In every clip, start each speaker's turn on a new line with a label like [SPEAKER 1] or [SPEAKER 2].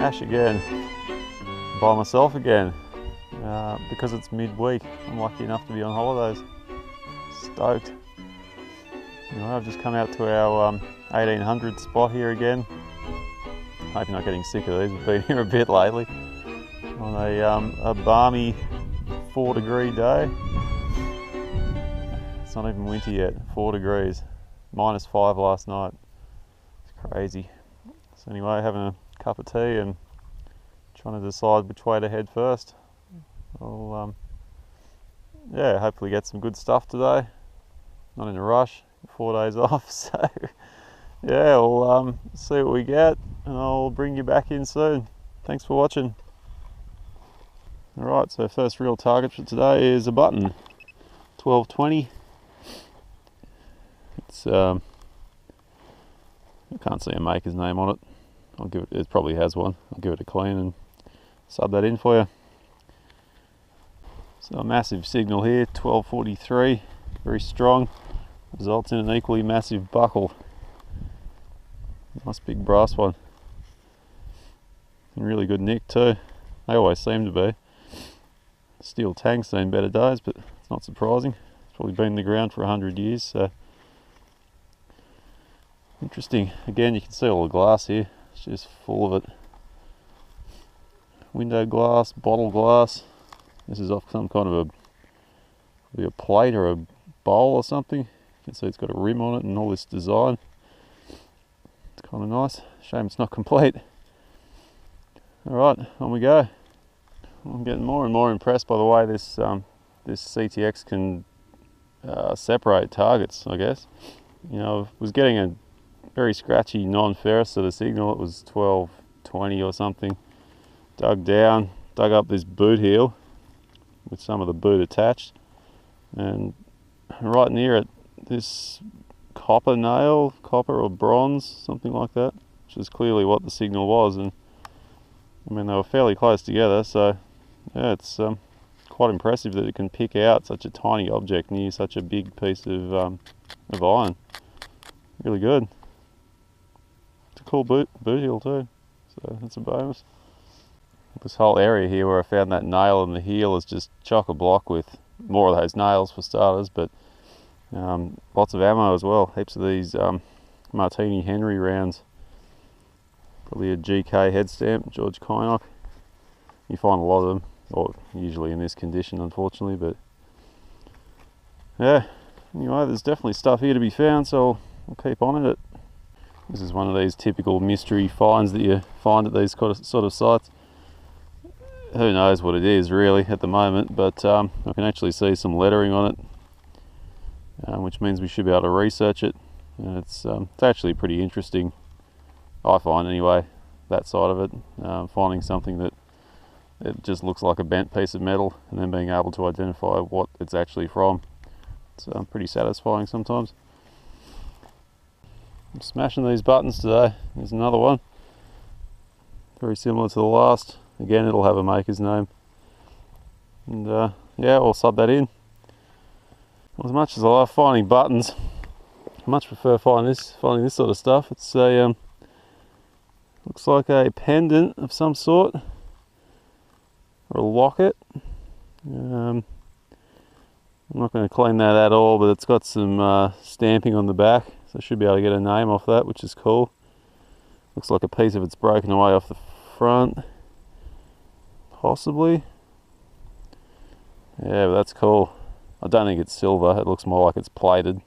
[SPEAKER 1] smash again by myself again because it's midweek. I'm lucky enough to be on holidays. Stoked. Anyway, I've just come out to our 1800 spot here again. Hope you're not getting sick of these. We've been here a bit lately on a balmy 4-degree day. It's not even winter yet, 4 degrees. -5 last night. It's crazy. So anyway, having a cup of tea and trying to decide which way to head first. I'll yeah, hopefully get some good stuff today. Not in a rush, 4 days off, so yeah, we'll see what we get and I'll bring you back in soon. Thanks for watching. Alright, so first real target for today is a button, 1220. It's I can't see a maker's name on it. I'll give it, it probably has one. I'll give it a clean and sub that in for you. So a massive signal here, 1243, very strong, results in an equally massive buckle. Nice big brass one. In really good nick too. They always seem to be. Steel tang's seen better days, but it's not surprising. It's probably been in the ground for 100 years, so interesting. Again, you can see all the glass here. It's just full of it. Window glass, bottle glass. This is off some kind of a plate or a bowl or something. You can see it's got a rim on it and all this design. It's kind of nice. Shame it's not complete. Alright, on we go. I'm getting more and more impressed by the way this this CTX can separate targets, I guess. You know, I was getting a very scratchy non-ferrous sort of signal. It was 1220 or something. Dug down, dug up this boot heel with some of the boot attached, and right near it, this copper nail, copper or bronze, something like that, which is clearly what the signal was. And I mean, they were fairly close together, so yeah, it's quite impressive that it can pick out such a tiny object near such a big piece of iron. Really good. It's a cool boot heel too, so that's a bonus. This whole area here where I found that nail in the heel is just chock-a-block with more of those nails for starters, but lots of ammo as well. Heaps of these Martini Henry rounds. Probably a GK head stamp, George Kynock. You find a lot of them, or usually in this condition unfortunately, but yeah, anyway, there's definitely stuff here to be found, so I'll keep on at it. This is one of these typical mystery finds that you find at these sort of sites. Who knows what it is really at the moment, but I can actually see some lettering on it, which means we should be able to research it. It's actually pretty interesting, I find anyway, that side of it, finding something that it just looks like a bent piece of metal and then being able to identify what it's actually from. It's pretty satisfying sometimes. I'm smashing these buttons today. There's another one, very similar to the last. Again, it'll have a maker's name, and yeah, I'll sub that in. As much as I love finding buttons, I much prefer finding this sort of stuff. It's a looks like a pendant of some sort, or a locket. I'm not going to claim that at all, but it's got some stamping on the back, so I should be able to get a name off that, which is cool. Looks like a piece of it's broken away off the front. Possibly. Yeah, but that's cool. I don't think it's silver, it looks more like it's plated.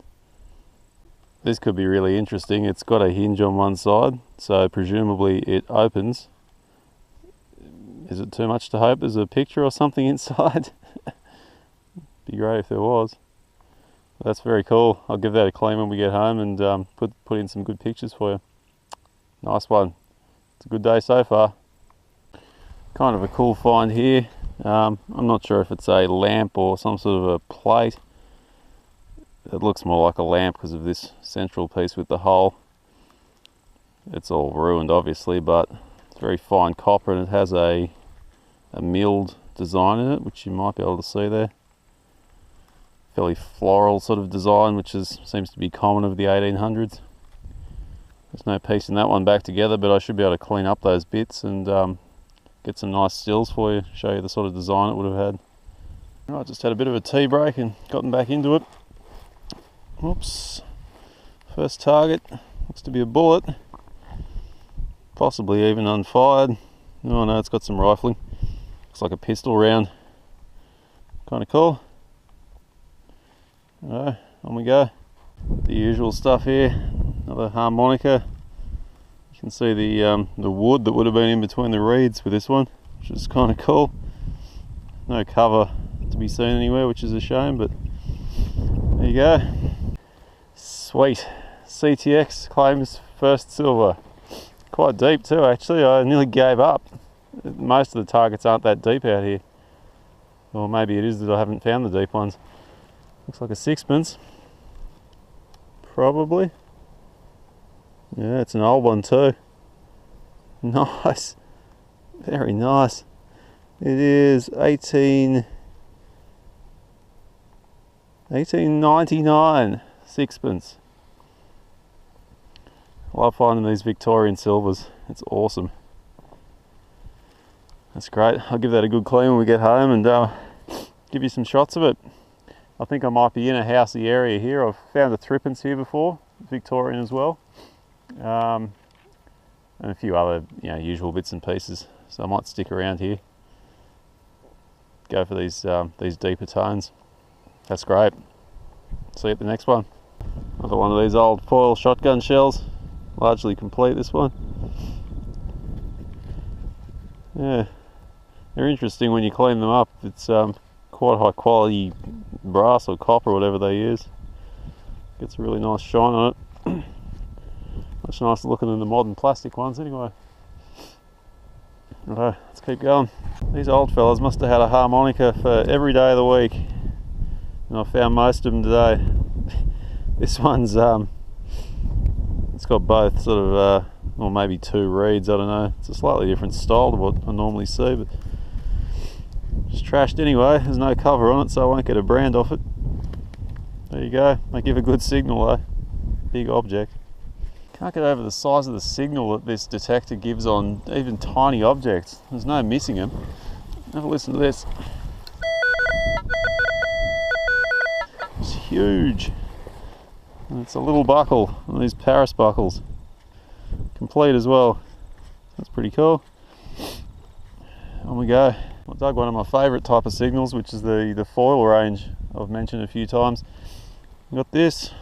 [SPEAKER 1] This could be really interesting. It's got a hinge on one side, so presumably it opens. Is it too much to hope there's a picture or something inside? Be great if there was. That's very cool. I'll give that a clean when we get home and put in some good pictures for you. Nice one. It's a good day so far. Kind of a cool find here. I'm not sure if it's a lamp or some sort of a plate. It looks more like a lamp because of this central piece with the hole. It's all ruined obviously, but it's very fine copper and it has a milled design in it, which you might be able to see there. Fairly floral sort of design, which seems to be common of the 1800s. There's no piecing that one back together, but I should be able to clean up those bits and get some nice stills for you, show you the sort of design it would have had. Right, just had a bit of a tea break and gotten back into it. Whoops. First target looks to be a bullet, possibly even unfired. Oh no, it's got some rifling. Looks like a pistol round. Kind of cool. Alright, on we go. The usual stuff here. Another harmonica. You can see the wood that would have been in between the reeds with this one, which is kind of cool. No cover to be seen anywhere, which is a shame, but there you go. Sweet. CTX claims first silver. Quite deep too, actually. I nearly gave up. Most of the targets aren't that deep out here. Or maybe it is that I haven't found the deep ones. Looks like a sixpence. Probably. Yeah, it's an old one too. Nice. Very nice. It is 1899 sixpence. I love finding these Victorian silvers. It's awesome. That's great. I'll give that a good clean when we get home and give you some shots of it. I think I might be in a housey area here. I've found a threepence here before, Victorian as well, and a few other usual bits and pieces. So I might stick around here. Go for these deeper tones. That's great. See you at the next one. Another one of these old foil shotgun shells. Largely complete, this one. Yeah, they're interesting when you clean them up. It's quite high quality brass or copper or whatever they use. Gets a really nice shine on it. Much nicer looking than the modern plastic ones anyway. Alright, let's keep going. These old fellas must have had a harmonica for every day of the week, and I found most of them today. This one's it's got both sort of or maybe two reeds, I don't know. It's a slightly different style to what I normally see, but just trashed anyway. There's no cover on it, so I won't get a brand off it. There you go. They give a good signal though. Big object. Can't get over the size of the signal that this detector gives on even tiny objects. There's no missing them. Have a listen to this. It's huge. And it's a little buckle, one of these Paris buckles. Complete as well. That's pretty cool. On we go. I dug one of my favourite type of signals, which is the foil range I've mentioned a few times. I've got this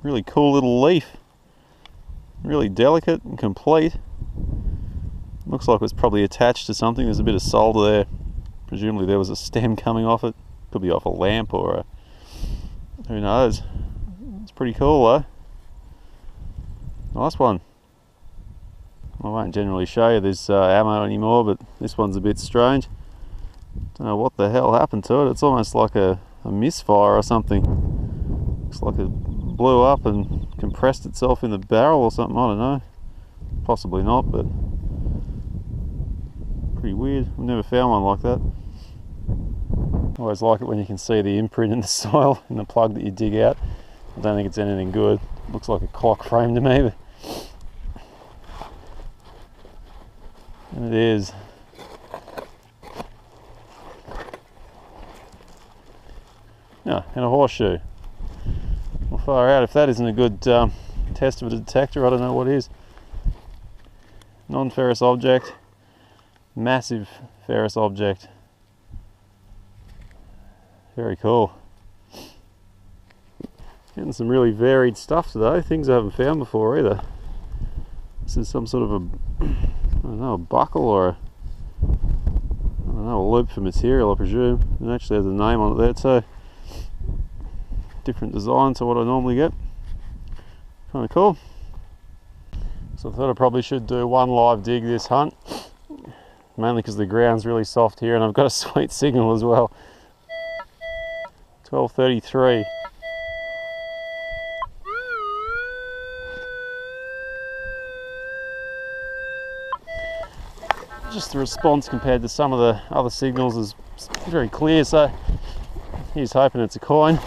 [SPEAKER 1] really cool little leaf. Really delicate and complete. Looks like it was probably attached to something. There's a bit of solder there. Presumably there was a stem coming off it. Could be off a lamp or who knows. It's pretty cool though. Nice one. I won't generally show you this ammo anymore, but this one's a bit strange. Don't know what the hell happened to it. It's almost like a misfire or something. Looks like it blew up and compressed itself in the barrel or something. I don't know. Possibly not, but pretty weird. I've never found one like that. I always like it when you can see the imprint in the soil in the plug that you dig out. I don't think it's anything good. It looks like a clock frame to me, but and it is. No, and a horseshoe. Well, far out. If that isn't a good test of a detector, I don't know what is. Non-ferrous object, massive ferrous object. Very cool. Getting some really varied stuff today, things I haven't found before either. This is some sort of a, I don't know, a buckle or a loop for material, I presume. It actually has a name on it there too. Different design to what I normally get. Kind of cool. So I thought I probably should do one live dig this hunt, mainly because the ground's really soft here and I've got a sweet signal as well. 12:33. Just the response compared to some of the other signals is very clear, so here's hoping it's a coin.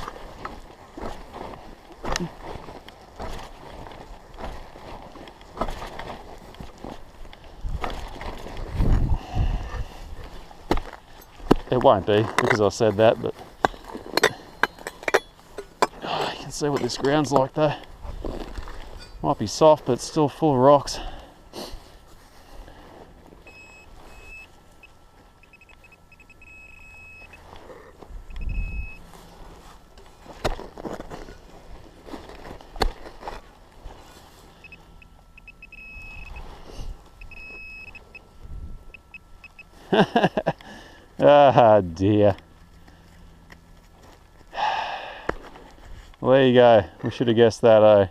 [SPEAKER 1] It won't be because I said that, but you can see what this ground's like though. Might be soft, but it's still full of rocks. Ah dear. Well, there you go. We should have guessed that, eh?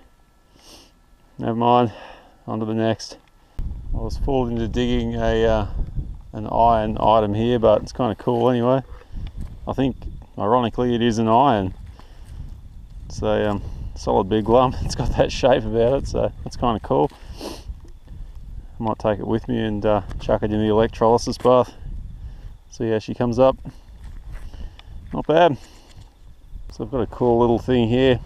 [SPEAKER 1] Never mind. On to the next. I was fooled into digging an iron item here, but it's kind of cool anyway. I think, ironically, it is an iron. It's a solid big lump. It's got that shape about it, so that's kind of cool. I might take it with me and chuck it in the electrolysis bath. See how she comes up. Not bad. So I've got a cool little thing here.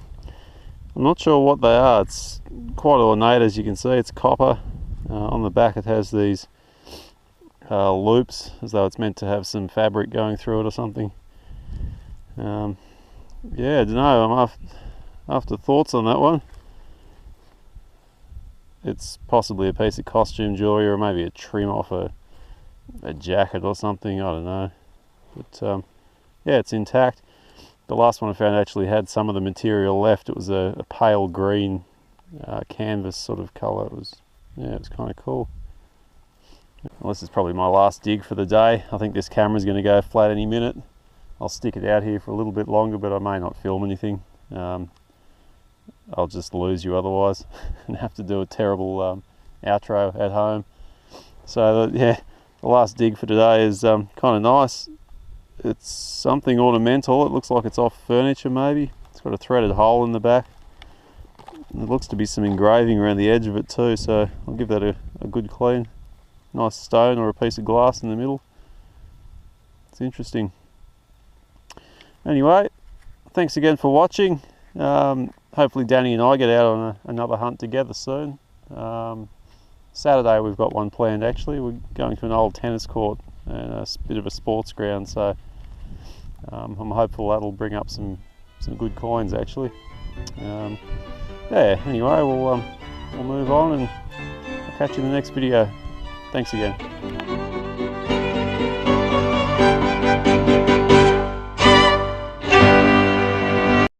[SPEAKER 1] I'm not sure what they are. It's quite ornate, as you can see. It's copper. On the back it has these loops, as though it's meant to have some fabric going through it or something. Yeah, I don't know. I'm after thoughts on that one. It's possibly a piece of costume jewelry, or maybe a trim off a jacket or something. I don't know. But yeah, it's intact. The last one I found actually had some of the material left. It was a pale green canvas sort of colour. It was kind of cool. Well, this is probably my last dig for the day. I think this camera's going to go flat any minute. I'll stick it out here for a little bit longer, but I may not film anything. I'll just lose you otherwise and have to do a terrible outro at home. So yeah, the last dig for today is kind of nice. It's something ornamental. It looks like it's off furniture maybe. It's got a threaded hole in the back. There looks to be some engraving around the edge of it too, so I'll give that a good clean. Nice stone or a piece of glass in the middle. It's interesting. Anyway, thanks again for watching. Hopefully Danny and I get out on another hunt together soon. Saturday we've got one planned actually. We're going to an old tennis court and a bit of a sports ground, so I'm hopeful that'll bring up some good coins actually. Yeah, anyway, we'll move on and I'll catch you in the next video. Thanks again.